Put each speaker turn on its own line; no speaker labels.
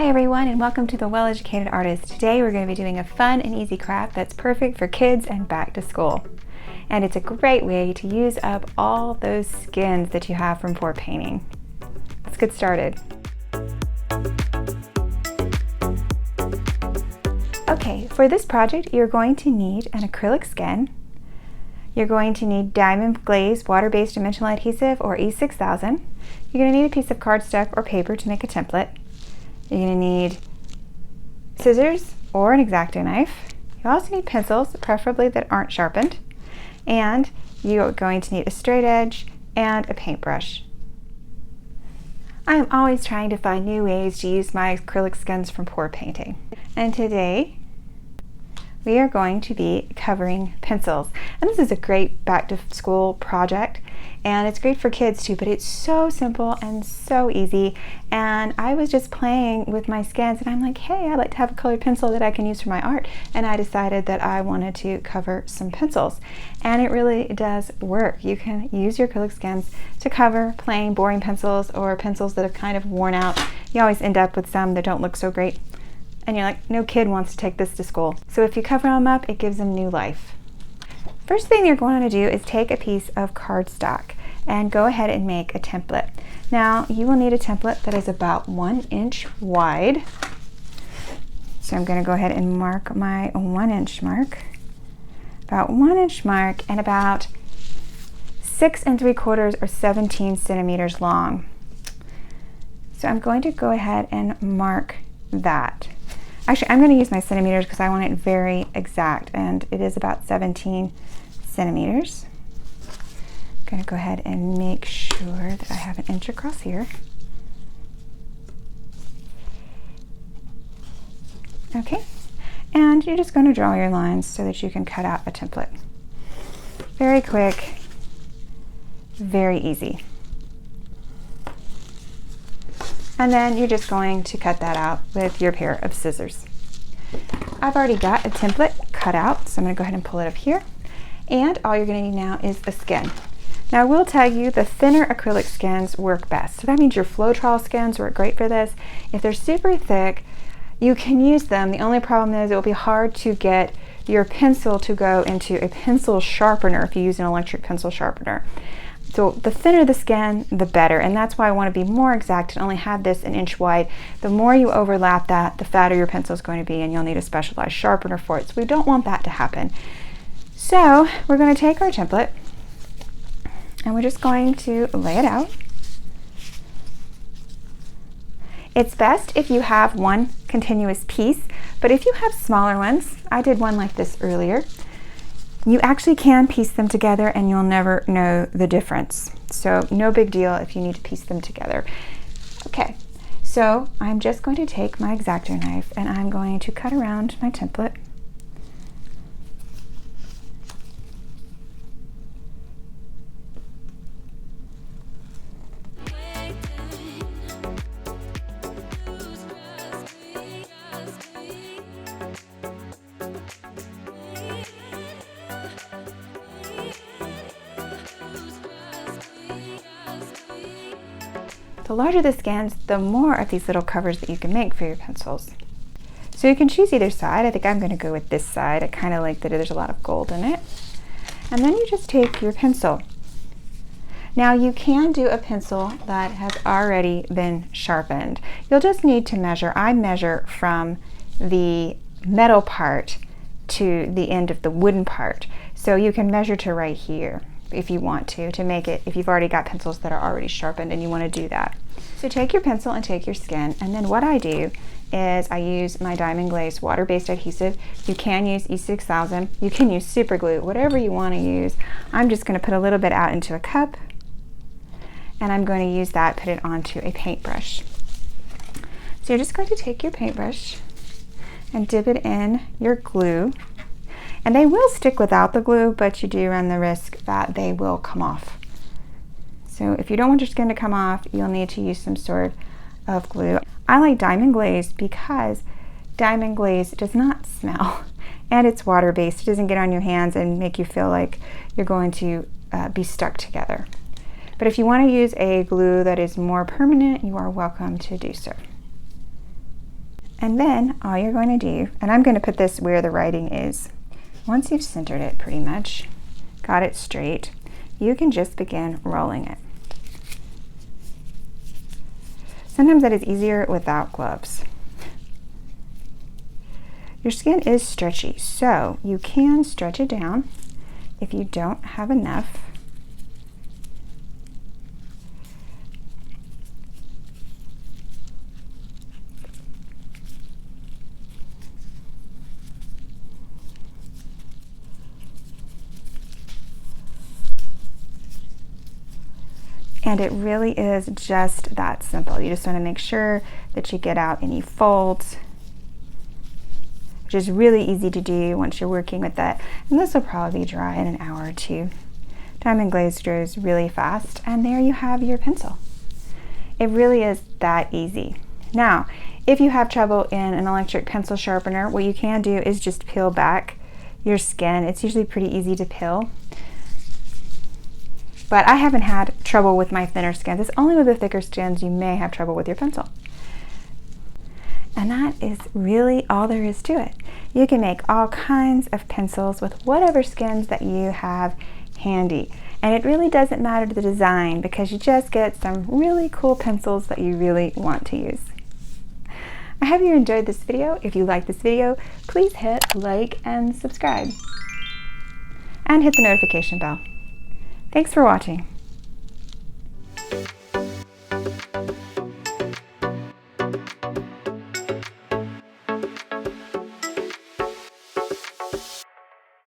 Hi everyone, and welcome to The Well-Educated Artist. Today we're going to be doing a fun and easy craft that's perfect for kids and back to school. And it's a great way to use up all those skins that you have from pour painting. Let's get started. Okay, for this project you're going to need an acrylic skin. You're going to need diamond glazed water-based dimensional adhesive or E6000. You're going to need a piece of cardstock or paper to make a template. You're going to need scissors or an X-Acto knife. You also need pencils, preferably that aren't sharpened. And you're going to need a straight edge and a paintbrush. I am always trying to find new ways to use my acrylic skins from pour painting. And today we are going to be covering pencils. And this is a great back to school project. And it's great for kids too, but it's so simple and so easy. And I was just playing with my skins and I'm like, hey, I'd like to have a colored pencil that I can use for my art. And I decided that I wanted to cover some pencils. And it really does work. You can use your acrylic skins to cover plain, boring pencils or pencils that have kind of worn out. You always end up with some that don't look so great. And you're like, no kid wants to take this to school. So if you cover them up, it gives them new life. First thing you're going to do is take a piece of cardstock and go ahead and make a template. Now you will need a template that is about 1 inch wide. So I'm going to go ahead and mark my 1 inch mark. About 1 inch mark and about 6 3/4 or 17 centimeters long. So I'm going to go ahead and mark that. Actually, I'm going to use my centimeters because I want it very exact, and it is about 17 centimeters. I'm going to go ahead and make sure that I have an inch across here. Okay, and you're just going to draw your lines so that you can cut out a template. Very quick, very easy. And then you're just going to cut that out with your pair of scissors. I've already got a template cut out, so I'm going to go ahead and pull it up here. And all you're going to need now is a skin. Now I will tell you the thinner acrylic skins work best. So that means your Floetrol skins work great for this. If they're super thick, you can use them. The only problem is it will be hard to get your pencil to go into a pencil sharpener if you use an electric pencil sharpener. So the thinner the skin, the better, and that's why I want to be more exact and only have this 1 inch wide. The more you overlap that, the fatter your pencil is going to be, and you'll need a specialized sharpener for it. So we don't want that to happen. So we're going to take our template, and we're just going to lay it out. It's best if you have one continuous piece, but if you have smaller ones, I did one like this earlier, you actually can piece them together and you'll never know the difference. So no big deal if you need to piece them together. Okay, so I'm just going to take my X-Acto knife and I'm going to cut around my template. The larger the skins, the more of these little covers that you can make for your pencils. So you can choose either side. I think I'm going to go with this side. I kind of like that there's a lot of gold in it. And then you just take your pencil. Now you can do a pencil that has already been sharpened. You'll just need to measure. I measure from the metal part to the end of the wooden part. So you can measure to right here if you want to make it, if you've already got pencils that are already sharpened and you want to do that. So take your pencil and take your skin, and then what I do is I use my diamond glazed water-based adhesive. You can use E6000, you can use super glue, whatever you want to use. I'm just going to put a little bit out into a cup, and I'm going to use that, put it onto a paintbrush. So you're just going to take your paintbrush and dip it in your glue. And they will stick without the glue, but you do run the risk that they will come off. So if you don't want your skin to come off, you'll need to use some sort of glue. I like diamond glaze because diamond glaze does not smell and it's water-based. It doesn't get on your hands and make you feel like you're going to be stuck together. But if you want to use a glue that is more permanent, you are welcome to do so. And then all you're going to do, and I'm going to put this where the writing is. Once you've centered it pretty much, got it straight, you can just begin rolling it. Sometimes that is easier without gloves. Your skin is stretchy, so you can stretch it down if you don't have enough. And it really is just that simple. You just want to make sure that you get out any folds, which is really easy to do once you're working with that. And this will probably be dry in an hour or two. Diamond glaze dries really fast, and there you have your pencil. It really is that easy. Now, if you have trouble in an electric pencil sharpener, what you can do is just peel back your skin. It's usually pretty easy to peel. But I haven't had trouble with my thinner skins. It's only with the thicker skins you may have trouble with your pencil. And that is really all there is to it. You can make all kinds of pencils with whatever skins that you have handy. And it really doesn't matter to the design because you just get some really cool pencils that you really want to use. I hope you enjoyed this video. If you like this video, please hit like and subscribe. And hit the notification bell. Thanks for watching.